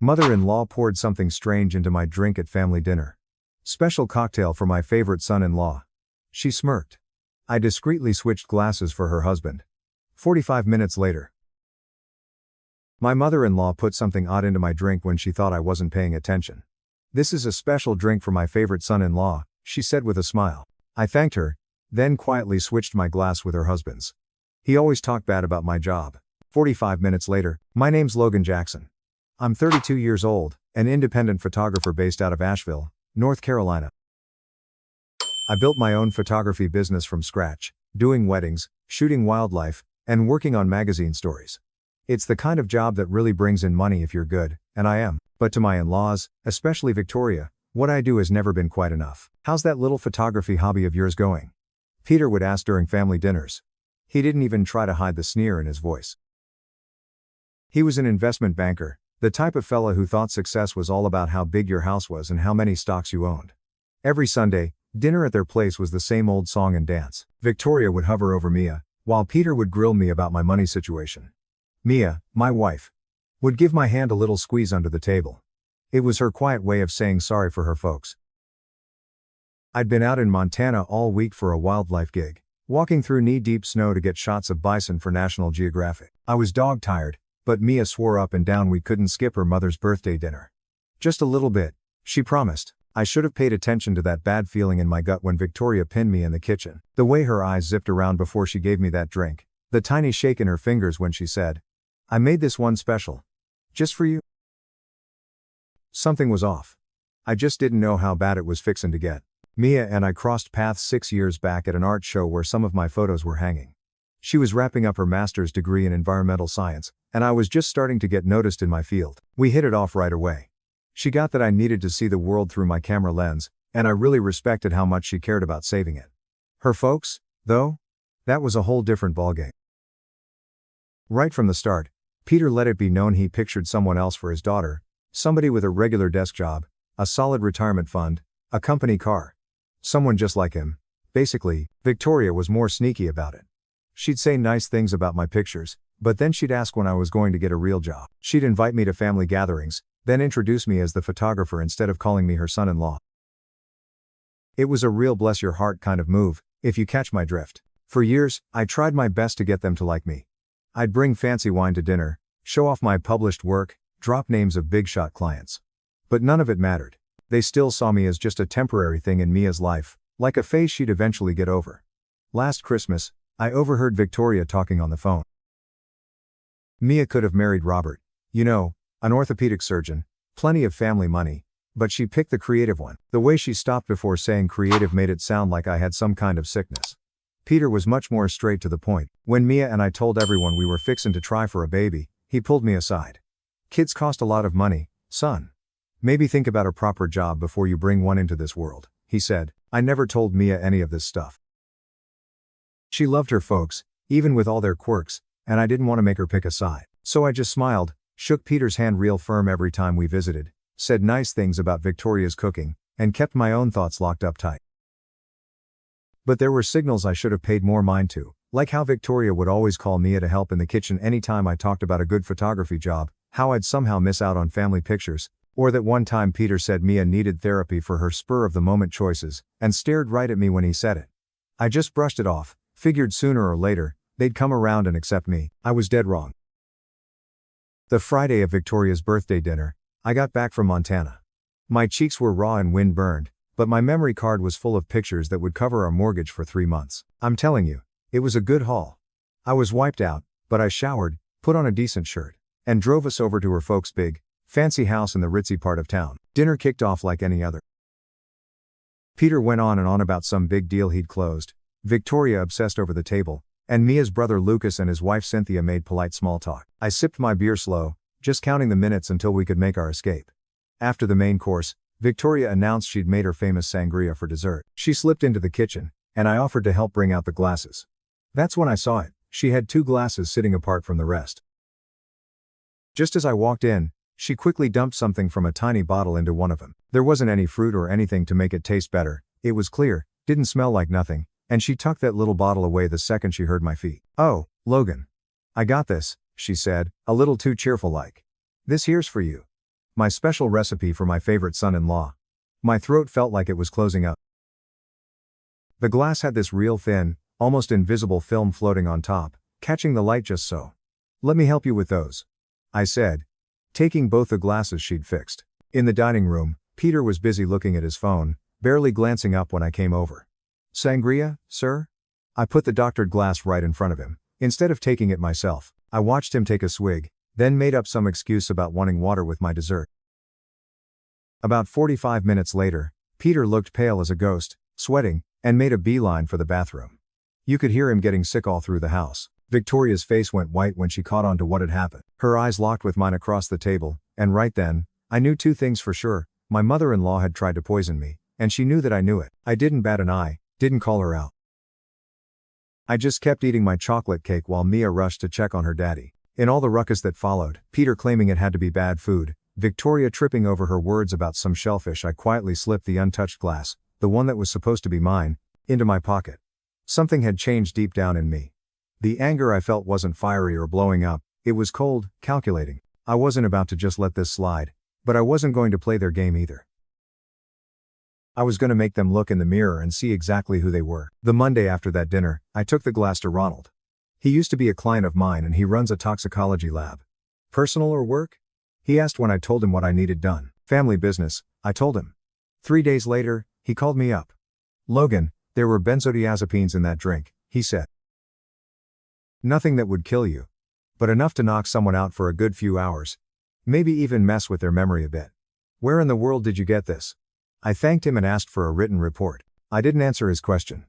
Mother-in-law poured something strange into my drink at family dinner. Special cocktail for my favorite son-in-law. She smirked. I discreetly switched glasses for her husband. 45 minutes later. My mother-in-law put something odd into my drink when she thought I wasn't paying attention. "This is a special drink for my favorite son-in-law," she said with a smile. I thanked her, then quietly switched my glass with her husband's. He always talked bad about my job. 45 minutes later. My name's Logan Jackson. I'm 32 years old, an independent photographer based out of Asheville, North Carolina. I built my own photography business from scratch, doing weddings, shooting wildlife, and working on magazine stories. It's the kind of job that really brings in money if you're good, and I am. But to my in-laws, especially Victoria, what I do has never been quite enough. "How's that little photography hobby of yours going?" Peter would ask during family dinners. He didn't even try to hide the sneer in his voice. He was an investment banker, the type of fella who thought success was all about how big your house was and how many stocks you owned. Every Sunday, dinner at their place was the same old song and dance. Victoria would hover over Mia, while Peter would grill me about my money situation. Mia, my wife, would give my hand a little squeeze under the table. It was her quiet way of saying sorry for her folks. I'd been out in Montana all week for a wildlife gig, walking through knee-deep snow to get shots of bison for National Geographic. I was dog-tired, but Mia swore up and down we couldn't skip her mother's birthday dinner. "Just a little bit," she promised. I should have paid attention to that bad feeling in my gut when Victoria pinned me in the kitchen. The way her eyes zipped around before she gave me that drink. The tiny shake in her fingers when she said, "I made this one special. Just for you." Something was off. I just didn't know how bad it was fixin' to get. Mia and I crossed paths 6 years back at an art show where some of my photos were hanging. She was wrapping up her master's degree in environmental science, and I was just starting to get noticed in my field. We hit it off right away. She got that I needed to see the world through my camera lens, and I really respected how much she cared about saving it. Her folks, though? That was a whole different ballgame. Right from the start, Peter let it be known he pictured someone else for his daughter, somebody with a regular desk job, a solid retirement fund, a company car. Someone just like him. Basically, Victoria was more sneaky about it. She'd say nice things about my pictures, but then she'd ask when I was going to get a real job. She'd invite me to family gatherings, then introduce me as the photographer instead of calling me her son-in-law. It was a real bless your heart kind of move, if you catch my drift. For years, I tried my best to get them to like me. I'd bring fancy wine to dinner, show off my published work, drop names of big shot clients. But none of it mattered. They still saw me as just a temporary thing in Mia's life, like a phase she'd eventually get over. Last Christmas, I overheard Victoria talking on the phone. Mia could have married Robert. You know, an orthopedic surgeon, plenty of family money, but she picked the creative one. The way she stopped before saying creative made it sound like I had some kind of sickness. Peter was much more straight to the point. When Mia and I told everyone we were fixin' to try for a baby, he pulled me aside. "Kids cost a lot of money, son. Maybe think about a proper job before you bring one into this world," he said. I never told Mia any of this stuff. She loved her folks, even with all their quirks, and I didn't want to make her pick a side. So I just smiled, shook Peter's hand real firm every time we visited, said nice things about Victoria's cooking, and kept my own thoughts locked up tight. But there were signals I should have paid more mind to, like how Victoria would always call Mia to help in the kitchen anytime I talked about a good photography job, how I'd somehow miss out on family pictures, or that one time Peter said Mia needed therapy for her spur-of-the-moment choices, and stared right at me when he said it. I just brushed it off, figured sooner or later, they'd come around and accept me. I was dead wrong. The Friday of Victoria's birthday dinner, I got back from Montana. My cheeks were raw and wind-burned, but my memory card was full of pictures that would cover our mortgage for 3 months. I'm telling you, it was a good haul. I was wiped out, but I showered, put on a decent shirt, and drove us over to her folks' big, fancy house in the ritzy part of town. Dinner kicked off like any other. Peter went on and on about some big deal he'd closed, Victoria obsessed over the table, and Mia's brother Lucas and his wife Cynthia made polite small talk. I sipped my beer slow, just counting the minutes until we could make our escape. After the main course, Victoria announced she'd made her famous sangria for dessert. She slipped into the kitchen, and I offered to help bring out the glasses. That's when I saw it. She had 2 glasses sitting apart from the rest. Just as I walked in, she quickly dumped something from a tiny bottle into one of them. There wasn't any fruit or anything to make it taste better, it was clear, didn't smell like nothing, and she tucked that little bottle away the second she heard my feet. "Oh, Logan. I got this," she said, a little too cheerful like. "This here's for you." My special recipe for my favorite son-in-law. My throat felt like it was closing up. The glass had this real thin, almost invisible film floating on top, catching the light just so. "Let me help you with those," I said, taking both the glasses she'd fixed. In the dining room, Peter was busy looking at his phone, barely glancing up when I came over. "Sangria, sir?" I put the doctored glass right in front of him, instead of taking it myself. I watched him take a swig, then made up some excuse about wanting water with my dessert. About 45 minutes later, Peter looked pale as a ghost, sweating, and made a beeline for the bathroom. You could hear him getting sick all through the house. Victoria's face went white when she caught on to what had happened. Her eyes locked with mine across the table, and right then, I knew two things for sure. My mother-in-law had tried to poison me, and she knew that I knew it. I didn't bat an eye, didn't call her out. I just kept eating my chocolate cake while Mia rushed to check on her daddy. In all the ruckus that followed, Peter claiming it had to be bad food, Victoria tripping over her words about some shellfish, I quietly slipped the untouched glass, the one that was supposed to be mine, into my pocket. Something had changed deep down in me. The anger I felt wasn't fiery or blowing up, it was cold, calculating. I wasn't about to just let this slide, but I wasn't going to play their game either. I was going to make them look in the mirror and see exactly who they were. The Monday after that dinner, I took the glass to Ronald. He used to be a client of mine and he runs a toxicology lab. "Personal or work?" he asked when I told him what I needed done. "Family business," I told him. 3 days later, he called me up. "Logan, there were benzodiazepines in that drink," he said. "Nothing that would kill you, but enough to knock someone out for a good few hours. Maybe even mess with their memory a bit. Where in the world did you get this?" I thanked him and asked for a written report. I didn't answer his question.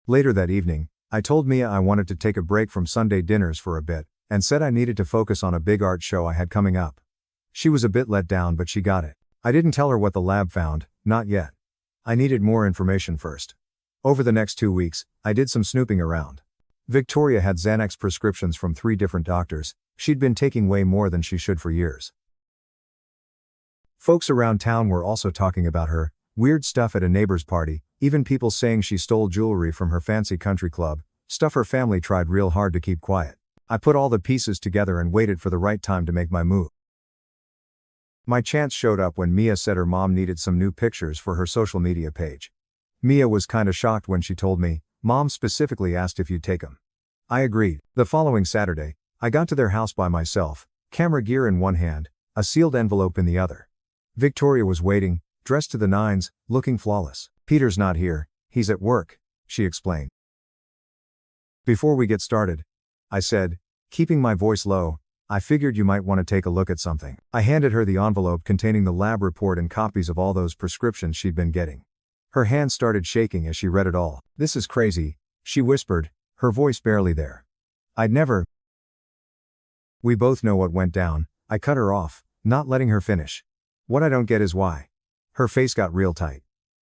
Later that evening, I told Mia I wanted to take a break from Sunday dinners for a bit, and said I needed to focus on a big art show I had coming up. She was a bit let down, but she got it. I didn't tell her what the lab found, not yet. I needed more information first. Over the next 2 weeks, I did some snooping around. Victoria had Xanax prescriptions from 3 different doctors. She'd been taking way more than she should for years. Folks around town were also talking about her, weird stuff at a neighbor's party, even people saying she stole jewelry from her fancy country club, stuff her family tried real hard to keep quiet. I put all the pieces together and waited for the right time to make my move. My chance showed up when Mia said her mom needed some new pictures for her social media page. Mia was kinda shocked when she told me, "Mom specifically asked if you'd take them." I agreed. The following Saturday, I got to their house by myself, camera gear in one hand, a sealed envelope in the other. Victoria was waiting, dressed to the nines, looking flawless. "Peter's not here, he's at work," she explained. "Before we get started," I said, keeping my voice low, "I figured you might want to take a look at something." I handed her the envelope containing the lab report and copies of all those prescriptions she'd been getting. Her hands started shaking as she read it all. "This is crazy," she whispered, her voice barely there. "I'd never." "We both know what went down," I cut her off, not letting her finish. "What I don't get is why." Her face got real tight.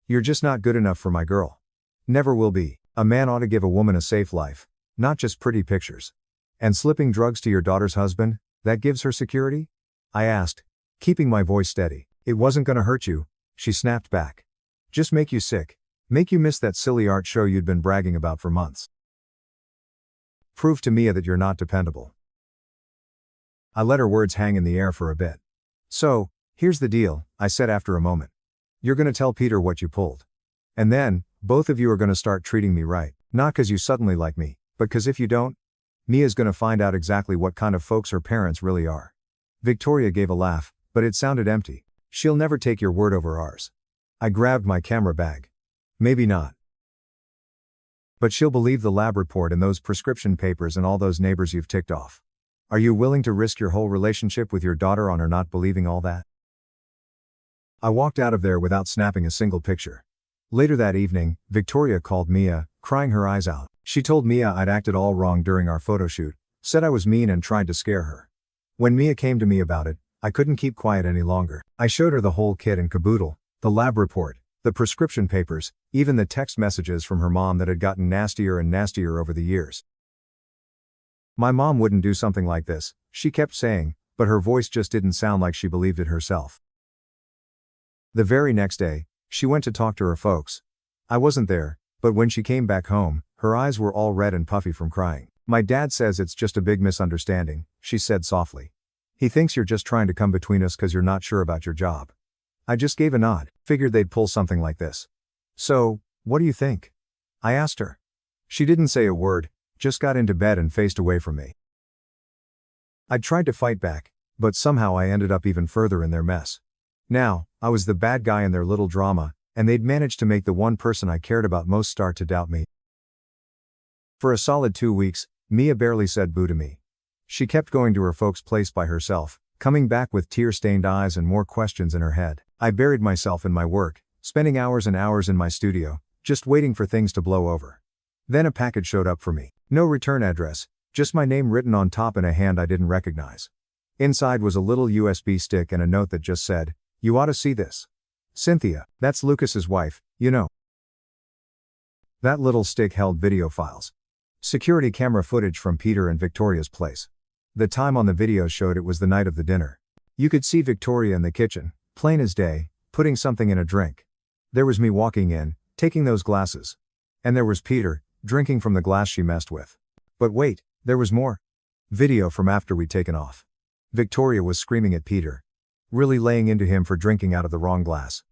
"You're just not good enough for my girl. Never will be. A man ought to give a woman a safe life, not just pretty pictures. And slipping drugs to your daughter's husband, that gives her security?" I asked, keeping my voice steady. "It wasn't gonna hurt you," she snapped back. "Just make you sick. Make you miss that silly art show you'd been bragging about for months. Prove to Mia that you're not dependable." I let her words hang in the air for a bit. "So, here's the deal," I said after a moment. "You're gonna tell Peter what you pulled. And then, both of you are gonna start treating me right. Not 'cause you suddenly like me, but 'cause if you don't, Mia's gonna find out exactly what kind of folks her parents really are." Victoria gave a laugh, but it sounded empty. "She'll never take your word over ours." I grabbed my camera bag. "Maybe not. But she'll believe the lab report and those prescription papers and all those neighbors you've ticked off. Are you willing to risk your whole relationship with your daughter on her not believing all that?" I walked out of there without snapping a single picture. Later that evening, Victoria called Mia, crying her eyes out. She told Mia I'd acted all wrong during our photo shoot, said I was mean and tried to scare her. When Mia came to me about it, I couldn't keep quiet any longer. I showed her the whole kit and caboodle, the lab report, the prescription papers, even the text messages from her mom that had gotten nastier and nastier over the years. "My mom wouldn't do something like this," she kept saying, but her voice just didn't sound like she believed it herself. The very next day, she went to talk to her folks. I wasn't there, but when she came back home, her eyes were all red and puffy from crying. "My dad says it's just a big misunderstanding," she said softly. He thinks you're just trying to come between us cause you're not sure about your job. I just gave a nod, figured they'd pull something like this. So, what do you think? I asked her. She didn't say a word, just got into bed and faced away from me. I tried to fight back, but somehow I ended up even further in their mess. Now, I was the bad guy in their little drama, and they'd managed to make the one person I cared about most start to doubt me. For a solid 2 weeks, Mia barely said boo to me. She kept going to her folks' place by herself, coming back with tear-stained eyes and more questions in her head. I buried myself in my work, spending hours and hours in my studio, just waiting for things to blow over. Then a package showed up for me. No return address, just my name written on top in a hand I didn't recognize. Inside was a little USB stick and a note that just said, "You ought to see this. Cynthia, that's Lucas's wife, you know." That little stick held video files. Security camera footage from Peter and Victoria's place. The time on the video showed it was the night of the dinner. You could see Victoria in the kitchen, plain as day, putting something in a drink. There was me walking in, taking those glasses. And there was Peter, drinking from the glass she messed with. But wait, there was more. Video from after we'd taken off. Victoria was screaming at Peter. Really laying into him for drinking out of the wrong glass.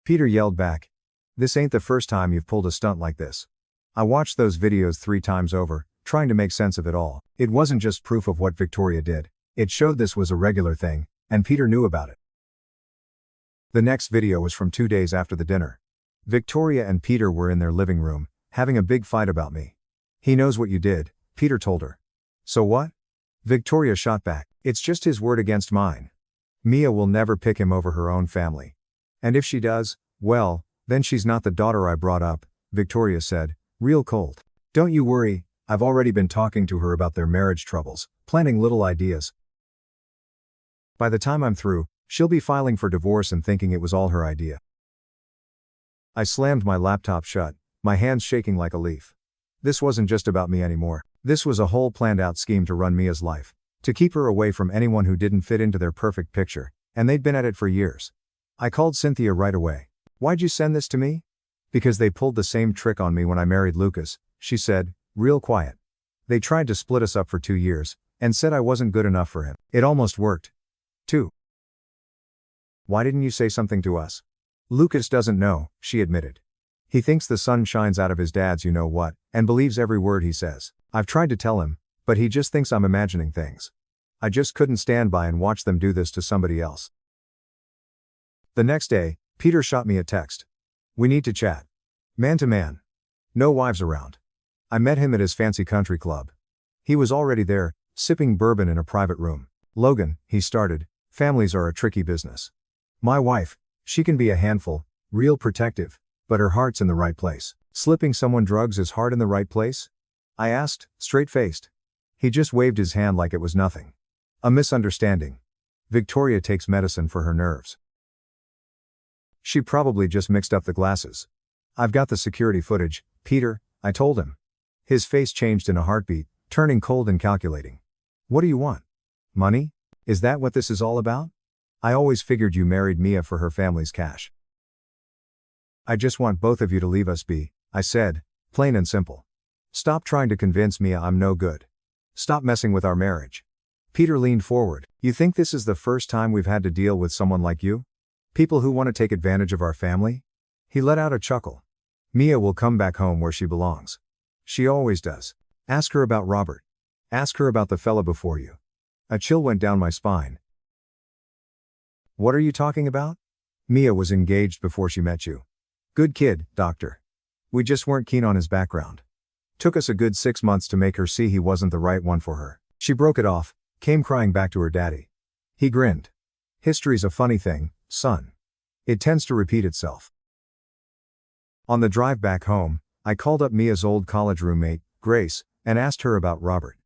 Peter yelled back, "This ain't the first time you've pulled a stunt like this." I watched those videos 3 times over, trying to make sense of it all. It wasn't just proof of what Victoria did. It showed this was a regular thing, and Peter knew about it. The next video was from 2 days after the dinner. Victoria and Peter were in their living room, having a big fight about me. "He knows what you did," Peter told her. "So what?" Victoria shot back. "It's just his word against mine. Mia will never pick him over her own family. And if she does, well, then she's not the daughter I brought up," Victoria said, real cold. "Don't you worry, I've already been talking to her about their marriage troubles, planting little ideas. By the time I'm through, she'll be filing for divorce and thinking it was all her idea." I slammed my laptop shut, my hands shaking like a leaf. This wasn't just about me anymore. This was a whole planned out scheme to run Mia's life. To keep her away from anyone who didn't fit into their perfect picture, and they'd been at it for years. I called Cynthia right away. "Why'd you send this to me?" "Because they pulled the same trick on me when I married Lucas," she said, real quiet. "They tried to split us up for 2 years, and said I wasn't good enough for him. It almost worked. Too. Why didn't you say something to us?" "Lucas doesn't know," she admitted. "He thinks the sun shines out of his dad's you know what, and believes every word he says. I've tried to tell him, but he just thinks I'm imagining things. I just couldn't stand by and watch them do this to somebody else." The next day, Peter shot me a text. "We need to chat. Man to man. No wives around." I met him at his fancy country club. He was already there, sipping bourbon in a private room. "Logan," he started, "families are a tricky business. My wife, she can be a handful, real protective, but her heart's in the right place. Slipping someone drugs is hard in the right place?" I asked, straight-faced. He just waved his hand like it was nothing. "A misunderstanding. Victoria takes medicine for her nerves. She probably just mixed up the glasses. I've got the security footage, Peter," I told him. His face changed in a heartbeat, turning cold and calculating. "What do you want? Money? Is that what this is all about? I always figured you married Mia for her family's cash." "I just want both of you to leave us be," I said, plain and simple. "Stop trying to convince Mia I'm no good. Stop messing with our marriage." Peter leaned forward. "You think this is the first time we've had to deal with someone like you? People who want to take advantage of our family?" He let out a chuckle. "Mia will come back home where she belongs. She always does. Ask her about Robert. Ask her about the fella before you." A chill went down my spine. "What are you talking about?" "Mia was engaged before she met you. Good kid, doctor. We just weren't keen on his background. Took us a good 6 months to make her see he wasn't the right one for her. She broke it off, came crying back to her daddy. He grinned. History's a funny thing, son. It tends to repeat itself." On the drive back home, I called up Mia's old college roommate, Grace, and asked her about Robert.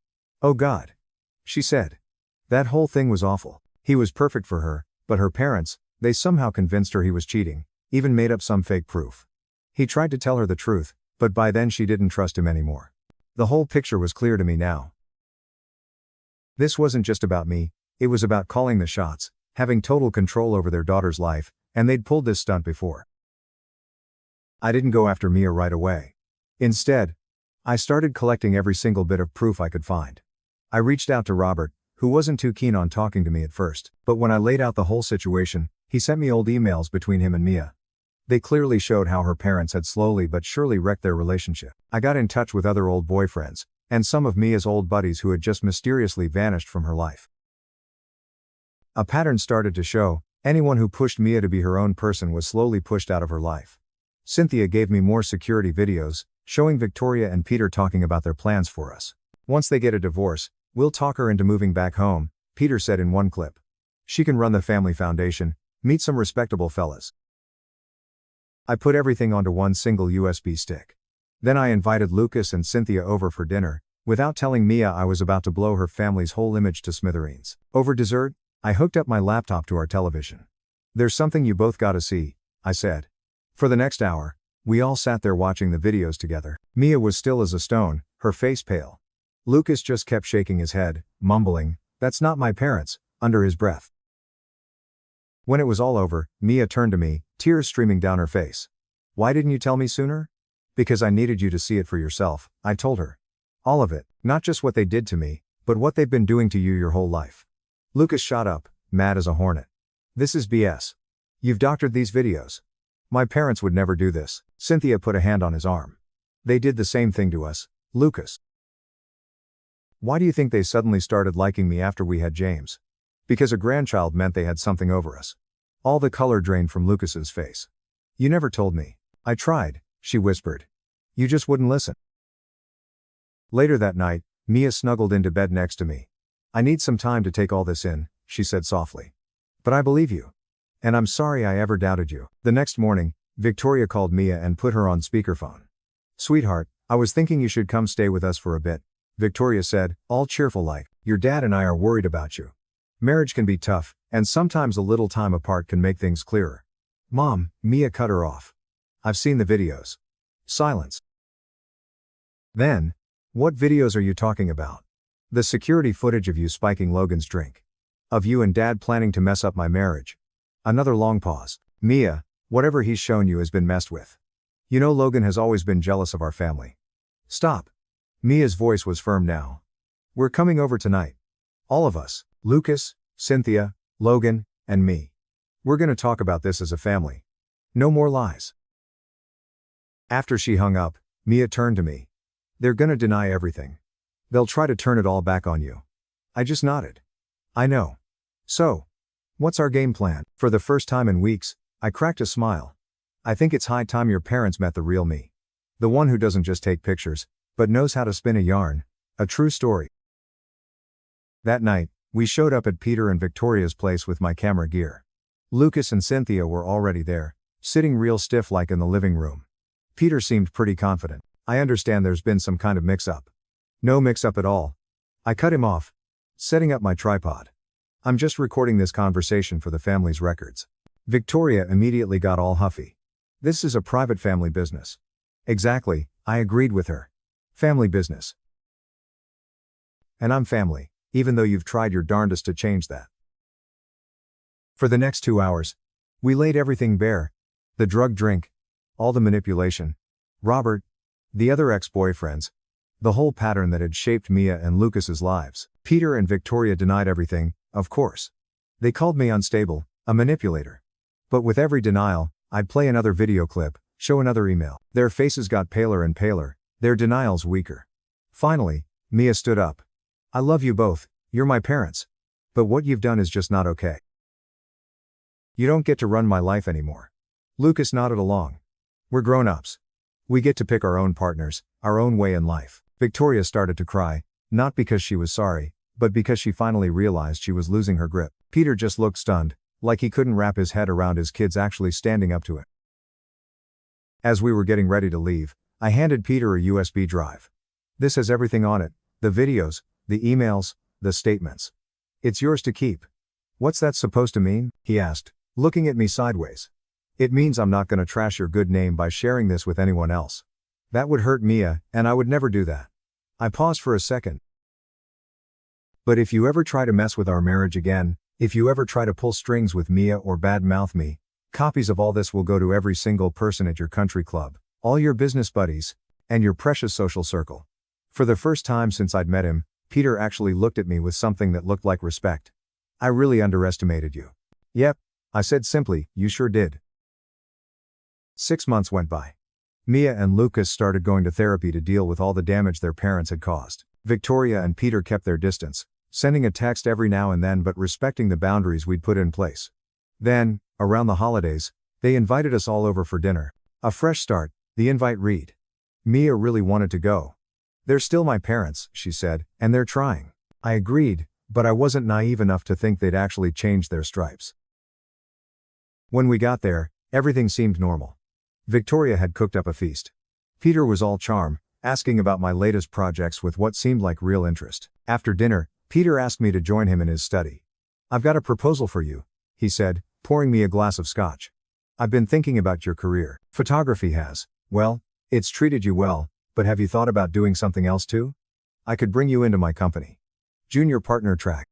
"Oh God," she said. "That whole thing was awful. He was perfect for her, but her parents, they somehow convinced her he was cheating, even made up some fake proof. He tried to tell her the truth, but by then she didn't trust him anymore. The whole picture was clear to me now. This wasn't just about me, it was about calling the shots, having total control over their daughter's life, and they'd pulled this stunt before. I didn't go after Mia right away. Instead, I started collecting every single bit of proof I could find. I reached out to Robert, who wasn't too keen on talking to me at first. But when I laid out the whole situation, he sent me old emails between him and Mia. They clearly showed how her parents had slowly but surely wrecked their relationship. I got in touch with other old boyfriends, and some of Mia's old buddies who had just mysteriously vanished from her life. A pattern started to show. Anyone who pushed Mia to be her own person was slowly pushed out of her life. Cynthia gave me more security videos, showing Victoria and Peter talking about their plans for us. Once they get a divorce, we'll talk her into moving back home, Peter said in one clip. She can run the family foundation, meet some respectable fellas. I put everything onto one single USB stick. Then I invited Lucas and Cynthia over for dinner, without telling Mia I was about to blow her family's whole image to smithereens. Over dessert, I hooked up my laptop to our television. There's something you both gotta see, I said. For the next hour, we all sat there watching the videos together. Mia was still as a stone, her face pale. Lucas just kept shaking his head, mumbling, "That's not my parents," under his breath. When it was all over, Mia turned to me, tears streaming down her face. "Why didn't you tell me sooner?" "Because I needed you to see it for yourself," I told her. "All of it, not just what they did to me, but what they've been doing to you your whole life." Lucas shot up, mad as a hornet. "This is BS. You've doctored these videos. My parents would never do this." Cynthia put a hand on his arm. "They did the same thing to us, Lucas. Why do you think they suddenly started liking me after we had James? Because a grandchild meant they had something over us." All the color drained from Lucas's face. "You never told me." "I tried," she whispered. "You just wouldn't listen." Later that night, Mia snuggled into bed next to me. "I need some time to take all this in," she said softly. "But I believe you. And I'm sorry I ever doubted you." The next morning, Victoria called Mia and put her on speakerphone. "Sweetheart, I was thinking you should come stay with us for a bit," Victoria said, all cheerful like. "Your dad and I are worried about you. Marriage can be tough, and sometimes a little time apart can make things clearer." "Mom," Mia cut her off. "I've seen the videos." Silence. Then, "What videos are you talking about?" "The security footage of you spiking Logan's drink. Of you and Dad planning to mess up my marriage." Another long pause. "Mia, whatever he's shown you has been messed with. You know Logan has always been jealous of our family." "Stop." Mia's voice was firm now. "We're coming over tonight. All of us, Lucas, Cynthia, Logan, and me. We're gonna talk about this as a family. No more lies." After she hung up, Mia turned to me. "They're gonna deny everything. They'll try to turn it all back on you." I just nodded. "I know. So, what's our game plan?" For the first time in weeks, I cracked a smile. "I think it's high time your parents met the real me. The one who doesn't just take pictures, but knows how to spin a yarn. A true story." That night, we showed up at Peter and Victoria's place with my camera gear. Lucas and Cynthia were already there, sitting real stiff like in the living room. Peter seemed pretty confident. "I understand there's been some kind of mix-up." "No mix-up at all." I cut him off. "Setting up my tripod. I'm just recording this conversation for the family's records." Victoria immediately got all huffy. "This is a private family business." "Exactly," I agreed with her. "Family business. And I'm family, even though you've tried your darndest to change that." For the next 2 hours, we laid everything bare. The drug drink, all the manipulation, Robert, the other ex-boyfriends, the whole pattern that had shaped Mia and Lucas's lives. Peter and Victoria denied everything, of course. They called me unstable, a manipulator. But with every denial, I'd play another video clip, show another email. Their faces got paler and paler, their denials weaker. Finally, Mia stood up. "I love you both, you're my parents. But what you've done is just not okay. You don't get to run my life anymore." Lucas nodded along. "We're grown-ups. We get to pick our own partners, our own way in life." Victoria started to cry, not because she was sorry, but because she finally realized she was losing her grip. Peter just looked stunned, like he couldn't wrap his head around his kids actually standing up to him. As we were getting ready to leave, I handed Peter a USB drive. "This has everything on it, the videos, the emails, the statements. It's yours to keep." "What's that supposed to mean?" he asked, looking at me sideways. "It means I'm not gonna trash your good name by sharing this with anyone else. That would hurt Mia, and I would never do that." I paused for a second. "But if you ever try to mess with our marriage again, if you ever try to pull strings with Mia or badmouth me, copies of all this will go to every single person at your country club, all your business buddies, and your precious social circle." For the first time since I'd met him, Peter actually looked at me with something that looked like respect. I really underestimated you. Yep, I said simply, you sure did. 6 months went by. Mia and Lucas started going to therapy to deal with all the damage their parents had caused. Victoria and Peter kept their distance, sending a text every now and then but respecting the boundaries we'd put in place. Then, around the holidays, they invited us all over for dinner. A fresh start, the invite read. Mia really wanted to go. They're still my parents, she said, and they're trying. I agreed, but I wasn't naive enough to think they'd actually change their stripes. When we got there, everything seemed normal. Victoria had cooked up a feast. Peter was all charm, asking about my latest projects with what seemed like real interest. After dinner, Peter asked me to join him in his study. I've got a proposal for you, he said, pouring me a glass of scotch. I've been thinking about your career. Photography has, well, it's treated you well, but have you thought about doing something else too? I could bring you into my company. Junior partner track.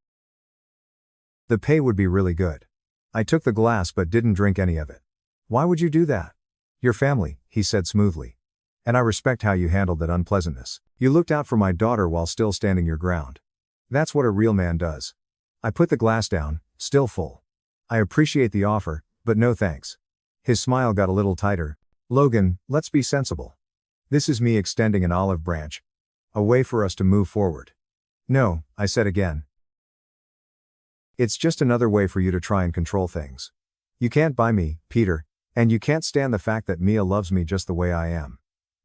The pay would be really good. I took the glass but didn't drink any of it. Why would you do that? Your family, he said smoothly. And I respect how you handled that unpleasantness. You looked out for my daughter while still standing your ground. That's what a real man does. I put the glass down, still full. I appreciate the offer, but no thanks. His smile got a little tighter. Logan, let's be sensible. This is me extending an olive branch. A way for us to move forward. No, I said again. It's just another way for you to try and control things. You can't buy me, Peter, and you can't stand the fact that Mia loves me just the way I am.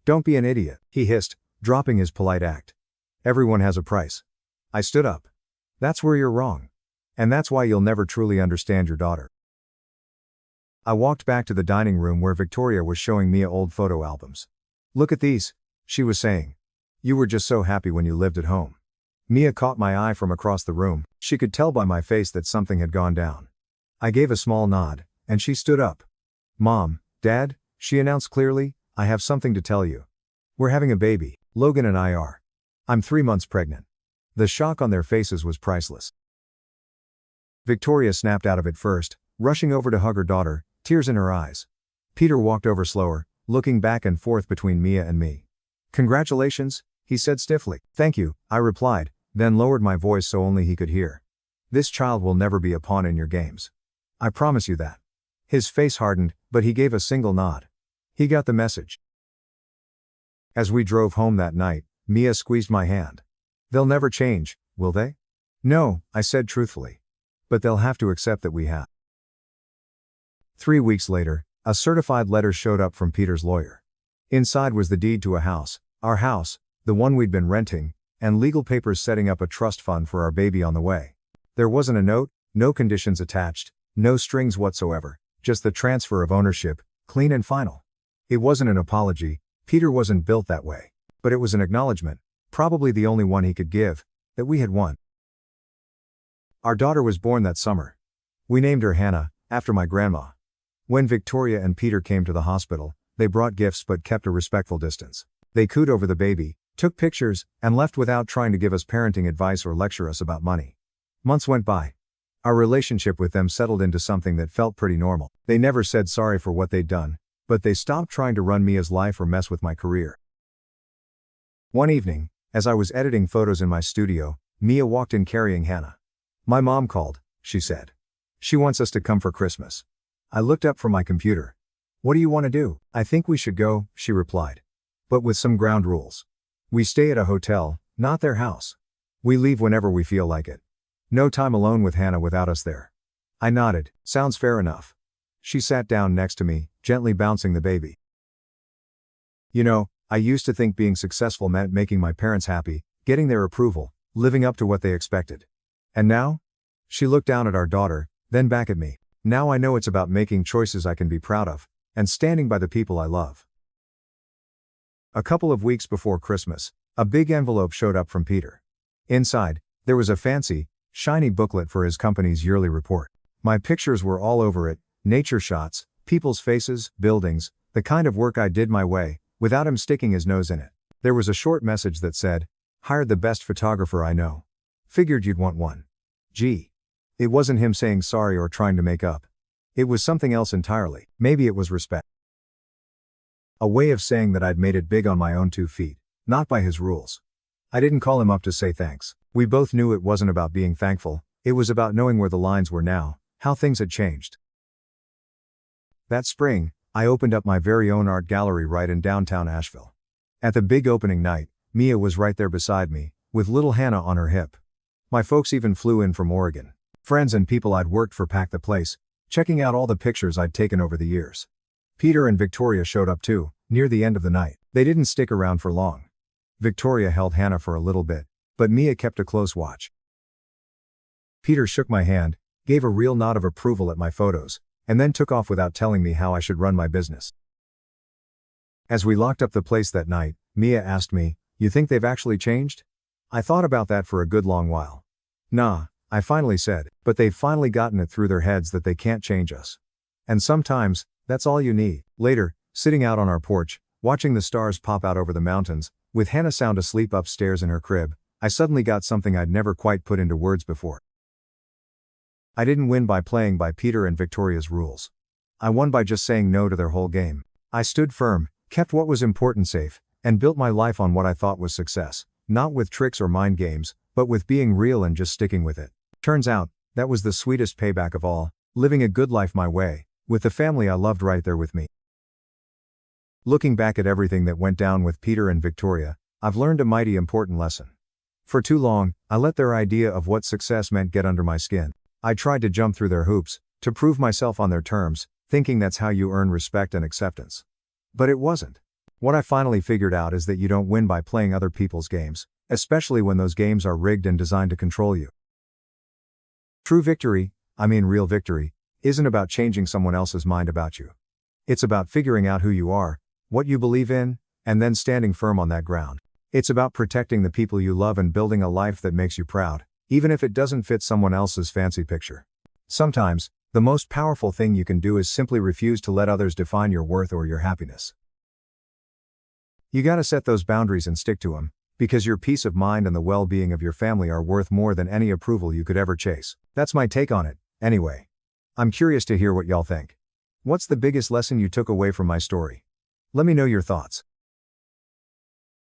Don't be an idiot, he hissed, dropping his polite act. Everyone has a price. I stood up. That's where you're wrong. And that's why you'll never truly understand your daughter. I walked back to the dining room where Victoria was showing Mia old photo albums. Look at these, she was saying. You were just so happy when you lived at home. Mia caught my eye from across the room. She could tell by my face that something had gone down. I gave a small nod, and she stood up. Mom, Dad, she announced clearly, I have something to tell you. We're having a baby, Logan and I are. I'm 3 months pregnant. The shock on their faces was priceless. Victoria snapped out of it first, rushing over to hug her daughter, tears in her eyes. Peter walked over slower, looking back and forth between Mia and me. Congratulations, he said stiffly. Thank you, I replied, then lowered my voice so only he could hear. This child will never be a pawn in your games. I promise you that. His face hardened, but he gave a single nod. He got the message. As we drove home that night, Mia squeezed my hand. They'll never change, will they? No, I said truthfully. But they'll have to accept that we have. 3 weeks later, a certified letter showed up from Peter's lawyer. Inside was the deed to a house, our house, the one we'd been renting, and legal papers setting up a trust fund for our baby on the way. There wasn't a note, no conditions attached, no strings whatsoever, just the transfer of ownership, clean and final. It wasn't an apology, Peter wasn't built that way. But it was an acknowledgement, probably the only one he could give, that we had won. Our daughter was born that summer. We named her Hannah, after my grandma. When Victoria and Peter came to the hospital, they brought gifts but kept a respectful distance. They cooed over the baby, took pictures, and left without trying to give us parenting advice or lecture us about money. Months went by. Our relationship with them settled into something that felt pretty normal. They never said sorry for what they'd done, but they stopped trying to run Mia's life or mess with my career. One evening, as I was editing photos in my studio, Mia walked in carrying Hannah. My mom called, she said. She wants us to come for Christmas. I looked up from my computer. What do you want to do? I think we should go, she replied. But with some ground rules. We stay at a hotel, not their house. We leave whenever we feel like it. No time alone with Hannah without us there. I nodded, sounds fair enough. She sat down next to me, gently bouncing the baby. You know, I used to think being successful meant making my parents happy, getting their approval, living up to what they expected. And now? She looked down at our daughter, then back at me. Now I know it's about making choices I can be proud of, and standing by the people I love. A couple of weeks before Christmas, a big envelope showed up from Peter. Inside, there was a fancy, shiny booklet for his company's yearly report. My pictures were all over it, nature shots, people's faces, buildings, the kind of work I did my way, without him sticking his nose in it. There was a short message that said, hired the best photographer I know. Figured you'd want one. Gee. It wasn't him saying sorry or trying to make up. It was something else entirely. Maybe it was respect. A way of saying that I'd made it big on my own 2 feet, not by his rules. I didn't call him up to say thanks. We both knew it wasn't about being thankful, it was about knowing where the lines were now, how things had changed. That spring, I opened up my very own art gallery right in downtown Asheville. At the big opening night, Mia was right there beside me, with little Hannah on her hip. My folks even flew in from Oregon. Friends and people I'd worked for packed the place, checking out all the pictures I'd taken over the years. Peter and Victoria showed up too, near the end of the night. They didn't stick around for long. Victoria held Hannah for a little bit, but Mia kept a close watch. Peter shook my hand, gave a real nod of approval at my photos, and then took off without telling me how I should run my business. As we locked up the place that night, Mia asked me, "You think they've actually changed?" I thought about that for a good long while. "Nah," I finally said, "but they've finally gotten it through their heads that they can't change us. And sometimes, that's all you need." Later, sitting out on our porch, watching the stars pop out over the mountains, with Hannah sound asleep upstairs in her crib, I suddenly got something I'd never quite put into words before. I didn't win by playing by Peter and Victoria's rules. I won by just saying no to their whole game. I stood firm, kept what was important safe, and built my life on what I thought was success, not with tricks or mind games, but with being real and just sticking with it. Turns out, that was the sweetest payback of all, living a good life my way, with the family I loved right there with me. Looking back at everything that went down with Peter and Victoria, I've learned a mighty important lesson. For too long, I let their idea of what success meant get under my skin. I tried to jump through their hoops, to prove myself on their terms, thinking that's how you earn respect and acceptance. But it wasn't. What I finally figured out is that you don't win by playing other people's games, especially when those games are rigged and designed to control you. True victory, real victory, isn't about changing someone else's mind about you. It's about figuring out who you are, what you believe in, and then standing firm on that ground. It's about protecting the people you love and building a life that makes you proud, even if it doesn't fit someone else's fancy picture. Sometimes, the most powerful thing you can do is simply refuse to let others define your worth or your happiness. You gotta set those boundaries and stick to them, because your peace of mind and the well-being of your family are worth more than any approval you could ever chase. That's my take on it, anyway. I'm curious to hear what y'all think. What's the biggest lesson you took away from my story? Let me know your thoughts.